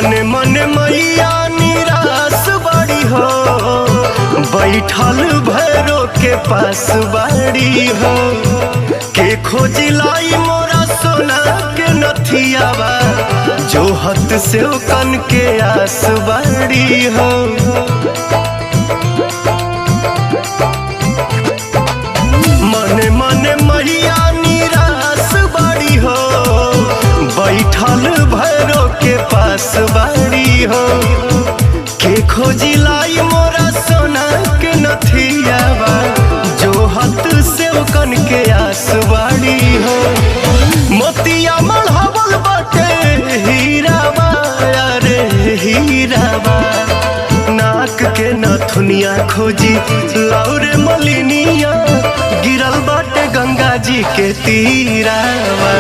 मने मने मैया निराश बाड़ी हो, बैठल भैरो के पास बाड़ी हो। के खोजिलाई मोरा सोना के नथियावा, जो हत से कन के आस बाड़ी हो। मने मने मैया निराश बाड़ी हो, बैठल भैरो के पास बाड़ी हो। के खोजिलाई मोरा सोना के नथियावा, जो हत से कन के आस बाड़ी हो। मोतिया मढ़ावल बाटे हीराबा, अरे हीराबा। नाक के नथुनिया खोजी लौरे मलिनिया, गिरल बाटे गंगा जी के तीरावा।